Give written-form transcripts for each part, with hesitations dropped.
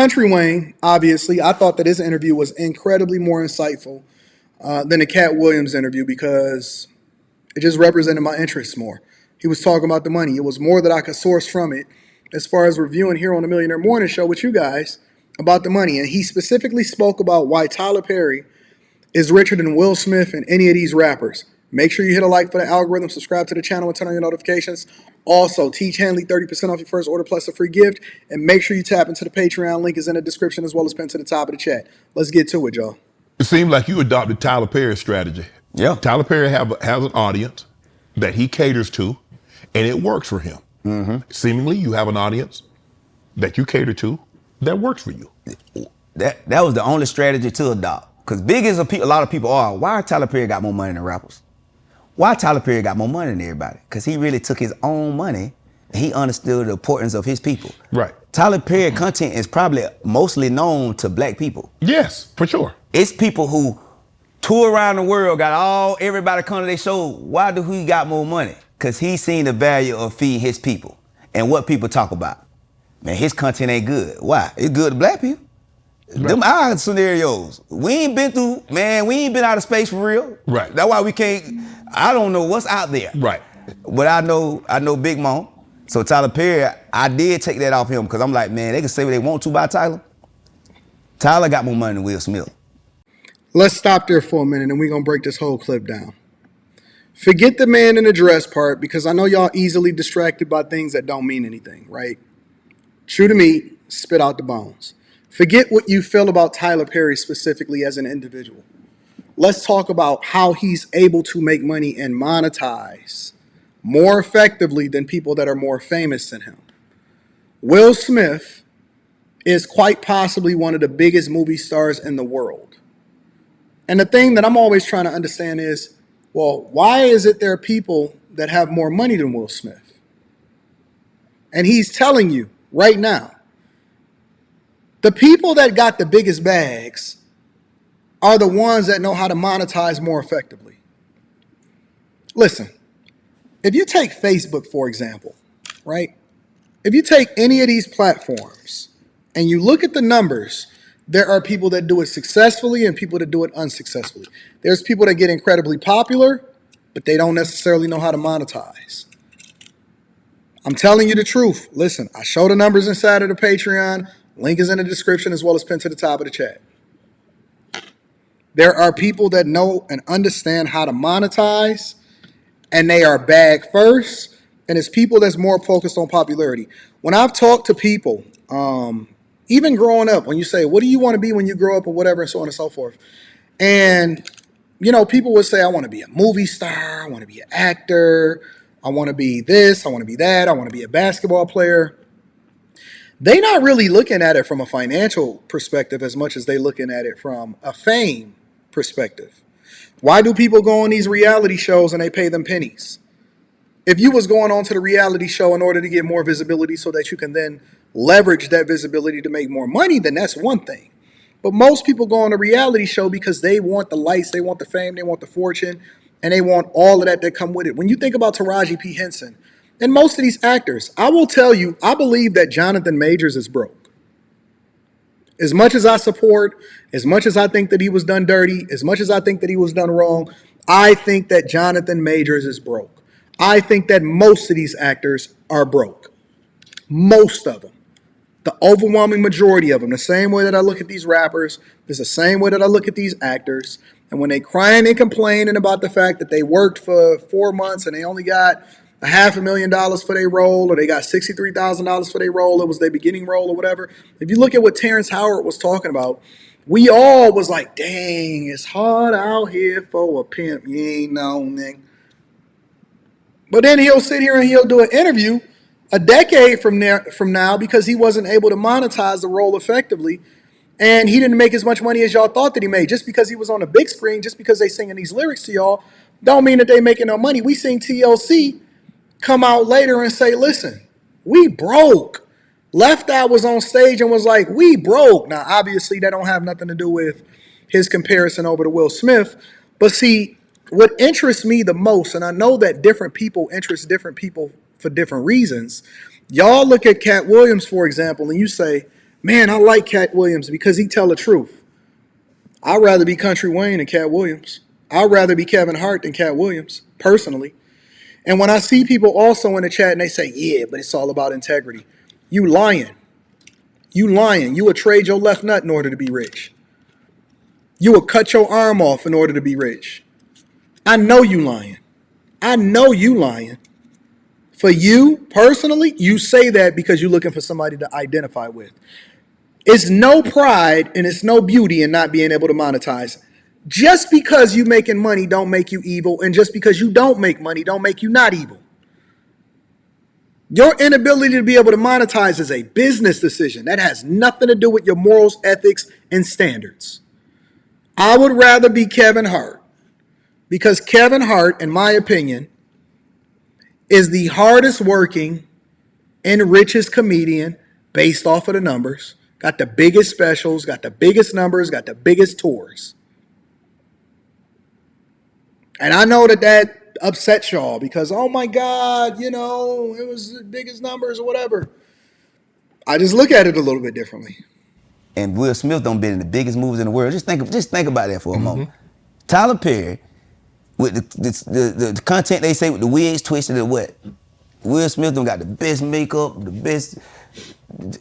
Country Wayne, obviously, I thought that his interview was incredibly more insightful than the Cat Williams interview because it just represented my interests more. He was talking about the money. It was more that I could source from it as far as reviewing here on the Millionaire Morning Show with you guys about the money. And he specifically spoke about why Tyler Perry is richer than Will Smith and any of these rappers. Make sure you hit a like for the algorithm, subscribe to the channel, and turn on your notifications. Also, teach Hanley 30% off your first order plus a free gift. And make sure you tap into the Patreon. Link is in the description as well as pinned to the top of the chat. Let's get to it, y'all. It seemed like you adopted Tyler Perry's strategy. Yeah. Tyler Perry has an audience that he caters to, and it works for him. Seemingly, you have an audience that you cater to that works for you. That was the only strategy to adopt. Because big as a lot of people are, why Tyler Perry got more money than rappers? Why Tyler Perry got more money than everybody? Because he really took his own money and he understood the importance of his people. Right. Tyler Perry content is probably mostly known to black people. Yes, for sure. It's people who tour around the world, got everybody come to their show. Why do he got more money? Because he's seen the value of feeding his people and what people talk about. Man, his content ain't good. Why? It's good to black people. Right. Them our scenarios. We ain't been out of space for real. Right. That's why we can't, I don't know what's out there. Right. But I know Big Mom. So Tyler Perry, I did take that off him because I'm like, man, they can say what they want to about Tyler. Tyler got more money than Will Smith. Let's stop there for a minute and we're going to break this whole clip down. Forget the man in the dress part because I know y'all easily distracted by things that don't mean anything, right? Chew the meat, spit out the bones. Forget what you feel about Tyler Perry specifically as an individual. Let's talk about how he's able to make money and monetize more effectively than people that are more famous than him. Will Smith is quite possibly one of the biggest movie stars in the world. And the thing that I'm always trying to understand is, well, why is it there are people that have more money than Will Smith? And he's telling you right now, the people that got the biggest bags are the ones that know how to monetize more effectively. Listen, if you take Facebook, for example, right? If you take any of these platforms and you look at the numbers, there are people that do it successfully and people that do it unsuccessfully. There's people that get incredibly popular, but they don't necessarily know how to monetize. I'm telling you the truth. Listen, I show the numbers inside of the Patreon. Link is in the description as well as pinned to the top of the chat. There are people that know and understand how to monetize, and they are bag first, and it's people that's more focused on popularity. When I've talked to people, even growing up, when you say, what do you want to be when you grow up or whatever, and so on and so forth. And, people would say, I want to be a movie star. I want to be an actor. I want to be this. I want to be that. I want to be a basketball player. They're not really looking at it from a financial perspective as much as they're looking at it from a fame perspective. Why do people go on these reality shows and they pay them pennies? If you was going on to the reality show in order to get more visibility so that you can then leverage that visibility to make more money, then that's one thing. But most people go on a reality show because they want the lights, they want the fame, they want the fortune, and they want all of that come with it. When you think about Taraji P. Henson, and most of these actors, I will tell you, I believe that Jonathan Majors is broke. As much as I support, as much as I think that he was done dirty, as much as I think that he was done wrong, I think that Jonathan Majors is broke. I think that most of these actors are broke. Most of them. The overwhelming majority of them. The same way that I look at these rappers is the same way that I look at these actors. And when they crying and complaining about the fact that they worked for 4 months and they only got $500,000 for their role, or they got $63,000 for their role, it was their beginning role or whatever. If you look at what Terrence Howard was talking about, we all was like, dang, it's hard out here for a pimp. You ain't know, nigga. But then he'll sit here and he'll do an interview a decade from now because he wasn't able to monetize the role effectively. And he didn't make as much money as y'all thought that he made. Just because he was on a big screen, just because they singing these lyrics to y'all, don't mean that they making no money. We seen TLC come out later and say, listen, we broke. Left Eye was on stage and was like, we broke. Now, obviously, that don't have nothing to do with his comparison over to Will Smith. But see, what interests me the most, and I know that different people interest different people for different reasons. Y'all look at Cat Williams, for example, and you say, Man, I like Cat Williams because he tell the truth. I'd rather be Country Wayne than Cat Williams. I'd rather be Kevin Hart than Cat Williams, personally. And when I see people also in the chat and they say, yeah, but it's all about integrity. You lying. You lying. You would trade your left nut in order to be rich. You would cut your arm off in order to be rich. I know you lying. I know you lying. For you, personally, you say that because you're looking for somebody to identify with. It's no pride and it's no beauty in not being able to monetize. Just because you making money don't make you evil, and just because you don't make money don't make you not evil. Your inability to be able to monetize is a business decision. That has nothing to do with your morals, ethics, and standards. I would rather be Kevin Hart because Kevin Hart, in my opinion, is the hardest working and richest comedian based off of the numbers. Got the biggest specials, got the biggest numbers, got the biggest tours. And I know that upsets y'all because, oh my God, it was the biggest numbers or whatever. I just look at it a little bit differently. And Will Smith done been in the biggest movies in the world. Just think about that for a moment. Tyler Perry, with the content they say with the wigs twisted and what? Will Smith done got the best makeup, the best.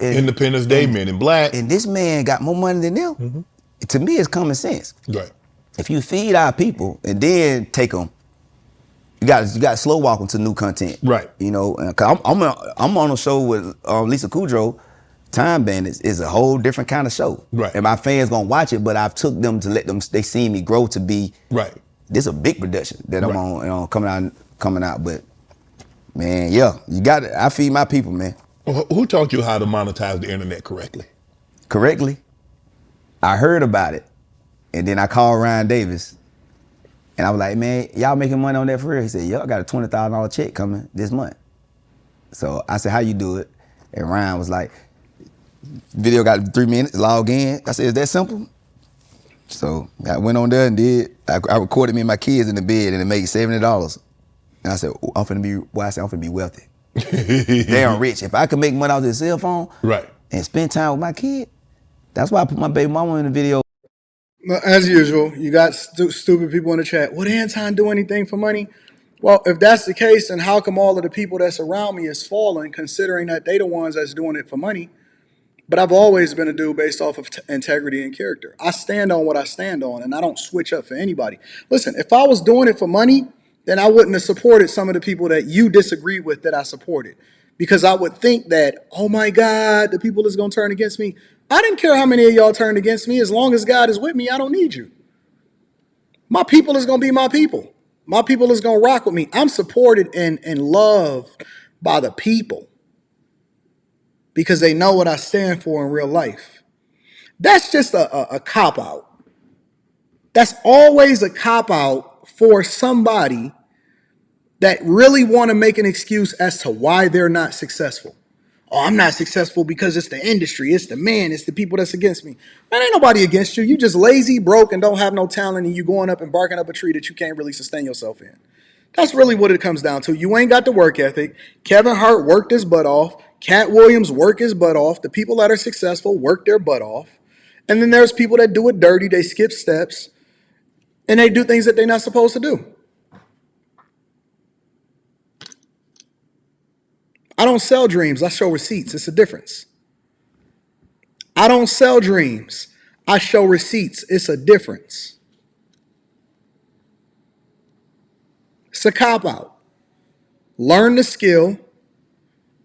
Independence Day, Men in Black. And this man got more money than them. To me, it's common sense. Right. If you feed our people and then take them, you got to slow walk them to new content. Right. Cause I'm on a show with Lisa Kudrow. Time Bandits is a whole different kind of show. Right. And my fans gonna watch it, but I've took them to let them. They see me grow to be. Right. This is a big production that I'm on. Coming out. But man, yeah, you got it. I feed my people, man. Who taught you how to monetize the internet correctly? Correctly, I heard about it, and then I called Ryan Davis, and I was like, man, y'all making money on that for real? He said, yeah, I got a $20,000 check coming this month. So I said, how you do it? And Ryan was like, video got 3 minutes, log in. I said, is that simple? So I went on there and did. I recorded me and my kids in the bed, and it made $70. And I said, I'm finna be wealthy. Damn rich. If I could make money off this cell phone, right, and spend time with my kid, that's why I put my baby mama in the video. As usual, you got stupid people in the chat. Would Anton do anything for money? Well, if that's the case, then how come all of the people that's around me is falling, considering that they the ones that's doing it for money? But I've always been a dude based off of integrity and character. I stand on what I stand on, and I don't switch up for anybody. Listen, if I was doing it for money, then I wouldn't have supported some of the people that you disagree with that I supported. Because I would think that, oh my God, the people that's going to turn against me. I didn't care how many of y'all turned against me. As long as God is with me, I don't need you. My people is going to be my people. My people is going to rock with me. I'm supported and loved by the people because they know what I stand for in real life. That's just a cop-out. That's always a cop-out for somebody that really want to make an excuse as to why they're not successful. Oh, I'm not successful because it's the industry, it's the man, it's the people that's against me. Man, ain't nobody against you. You just lazy, broke, and don't have no talent, and you going up and barking up a tree that you can't really sustain yourself in. That's really what it comes down to. You ain't got the work ethic. Kevin Hart worked his butt off. Cat Williams worked his butt off. The people that are successful work their butt off. And then there's people that do it dirty. They skip steps. And they do things that they're not supposed to do. I don't sell dreams. I show receipts. It's a difference. I don't sell dreams. I show receipts. It's a difference. It's a cop-out. Learn the skill,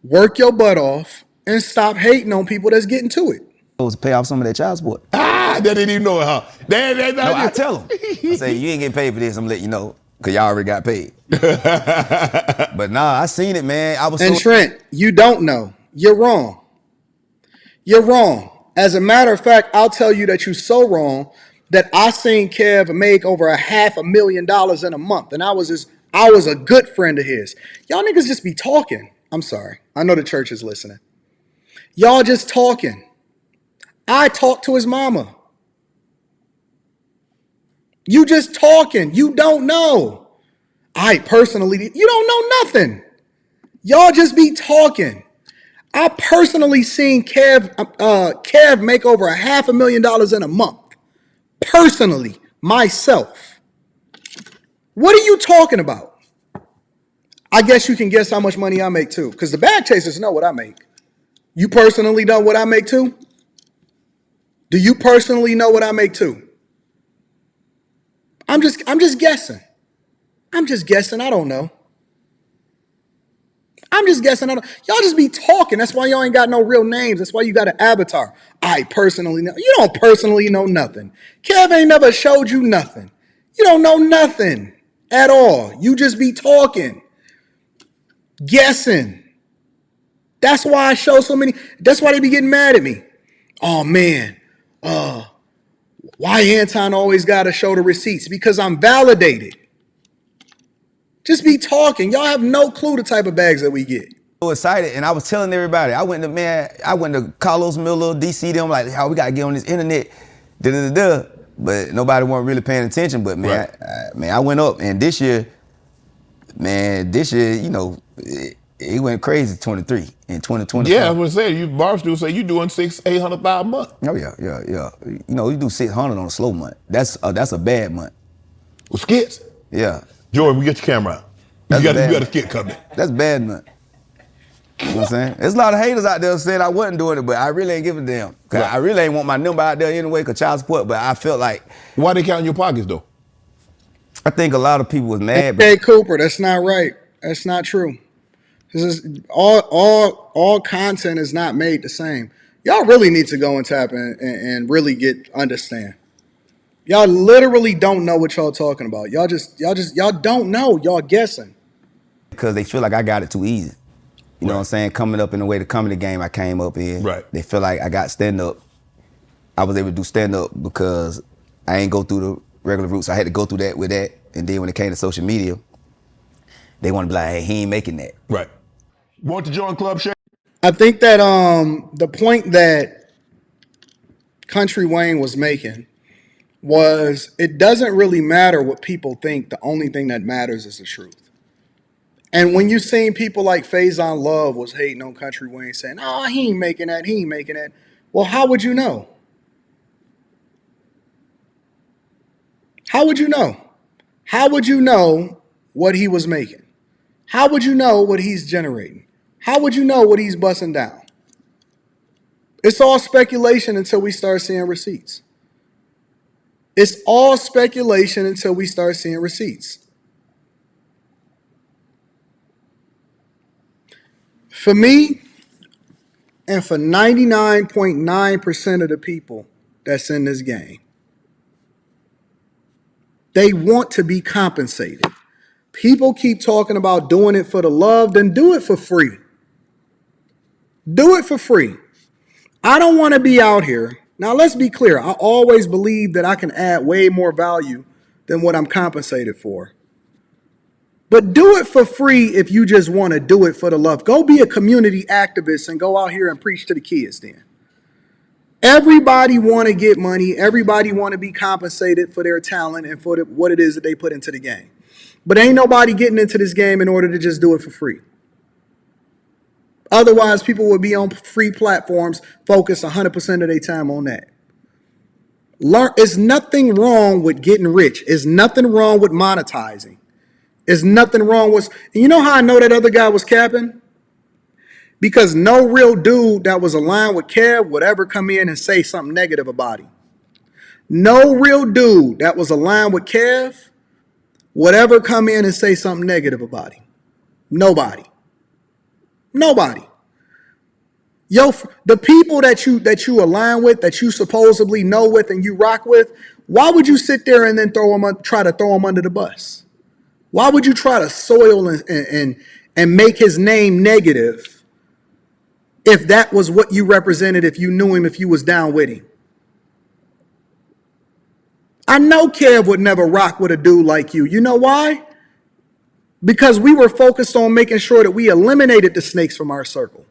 work your butt off, and stop hating on people that's getting to it. To pay off some of that child support. They didn't even know it, huh? No, I tell them. I say, you ain't getting paid for this, I'm letting you know, because y'all already got paid. But nah, I seen it, man. And Trent, you don't know. You're wrong. You're wrong. As a matter of fact, I'll tell you that you're so wrong that I seen Kev make over $500,000 in a month, and I was a good friend of his. Y'all niggas just be talking. I'm sorry. I know the church is listening. Y'all just talking. I talked to his mama. You just talking. You don't know. I personally, you don't know nothing. Y'all just be talking. I personally seen Kev make over $500,000 in a month. Personally, myself. What are you talking about? I guess you can guess how much money I make too, because the bag chasers know what I make. You personally know what I make too? Do you personally know what I make too? I'm just guessing. I'm just guessing. I don't know. I'm just guessing. Y'all just be talking. That's why y'all ain't got no real names. That's why you got an avatar. I personally know. You don't personally know nothing. Kev ain't never showed you nothing. You don't know nothing at all. You just be talking, guessing. That's why I show so many. That's why they be getting mad at me. Oh man, why Anton always got to show the receipts? Because I'm validated. Just be talking. Y'all have no clue the type of bags that we get. So excited, and I was telling everybody. I went to Carlos Miller, DC. Them like, how we gotta get on this internet, da da da da. But nobody wasn't really paying attention. But man, I went up, and this year, you know, it went crazy. 23 and 2020. Yeah, I was gonna say, you Barstool say you doing 600,000-800,000 a month. Oh yeah. You know, you do 600 on a slow month. That's a bad month. With skits? Yeah. Jordan, we get your camera out. You got a skit coming. That's bad month. You know what I'm saying? There's a lot of haters out there saying I wasn't doing it, but I really ain't giving a damn. Cause I really ain't want my number out there anyway, cause child support, but I felt like. Why they counting your pockets though? I think a lot of people was mad. Hey Cooper, that's not right. That's not true. This is all content is not made the same. Y'all really need to go and tap in and really understand. Y'all literally don't know what y'all talking about. Y'all don't know. Y'all guessing. Because they feel like I got it too easy. You know what I'm saying? Coming up in the way the comedy game I came up in. Right. They feel like I got stand-up. I was able to do stand-up because I ain't go through the regular routes. I had to go through that with that. And then when it came to social media, they want to be like, hey, he ain't making that. Right. Want to join Club Share? I think that the point that Country Wayne was making was it doesn't really matter what people think. The only thing that matters is the truth. And when you seen people like Faison Love was hating on Country Wayne saying, oh, he ain't making that, he ain't making that. Well, how would you know? How would you know? How would you know what he was making? How would you know what he's generating? How would you know what he's busting down? It's all speculation until we start seeing receipts. It's all speculation until we start seeing receipts. For me, and for 99.9% of the people that's in this game, they want to be compensated. People keep talking about doing it for the love, then do it for free. Do it for free. I don't want to be out here. Now, let's be clear. I always believe that I can add way more value than what I'm compensated for. But do it for free if you just want to do it for the love. Go be a community activist and go out here and preach to the kids then. Everybody want to get money. Everybody want to be compensated for their talent and for what it is that they put into the game. But ain't nobody getting into this game in order to just do it for free. Otherwise, people would be on free platforms, focus 100% of their time on that. It's nothing wrong with getting rich. It's nothing wrong with monetizing. There's nothing wrong with, and you know how I know that other guy was capping? Because no real dude that was aligned with Kev would ever come in and say something negative about him. No real dude that was aligned with Kev would ever come in and say something negative about him. Nobody. Yo, the people that you align with, that you supposedly know with and you rock with, why would you sit there and then try to throw him under the bus? Why would you try to soil and make his name negative if that was what you represented, if you knew him, if you was down with him? I know Kev would never rock with a dude like you. You know why? Because we were focused on making sure that we eliminated the snakes from our circle.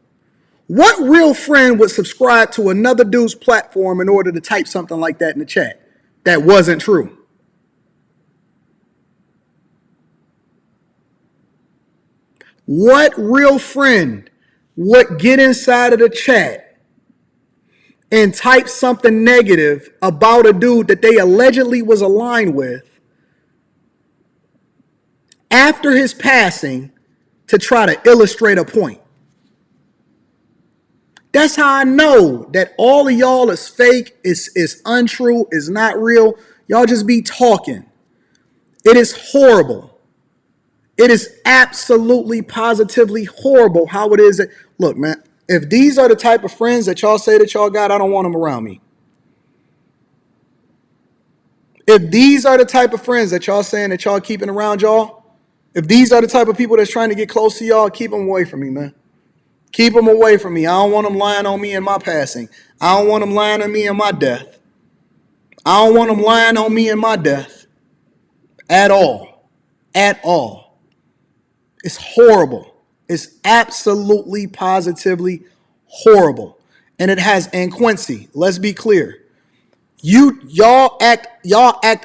What real friend would subscribe to another dude's platform in order to type something like that in the chat that wasn't true? What real friend would get inside of the chat and type something negative about a dude that they allegedly was aligned with after his passing to try to illustrate a point. That's how I know that all of y'all is fake, is untrue, is not real. Y'all just be talking. It is horrible. It is absolutely, positively horrible how it is that, look, man, if these are the type of friends that y'all say that y'all got, I don't want them around me. If these are the type of friends that y'all saying that y'all keeping around y'all, if these are the type of people that's trying to get close to y'all, keep them away from me, man. Keep them away from me. I don't want them lying on me in my passing. I don't want them lying on me in my death. I don't want them lying on me in my death. At all. At all. It's horrible. It's absolutely, positively horrible. And it has, and Quincy, let's be clear. Y'all act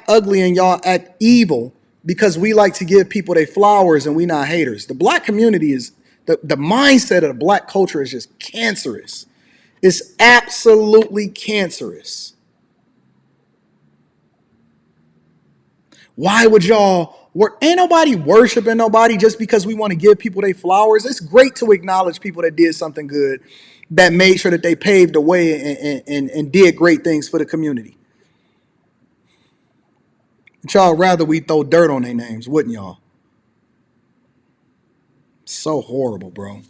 ugly and y'all act evil because we like to give people their flowers and we not haters. The black community is, the mindset of the black culture is just cancerous. It's absolutely cancerous. Why would y'all work? Ain't nobody worshiping nobody just because we want to give people their flowers. It's great to acknowledge people that did something good, that made sure that they paved the way and did great things for the community. But y'all rather we throw dirt on their names, wouldn't y'all? So horrible, bro.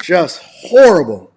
Just horrible.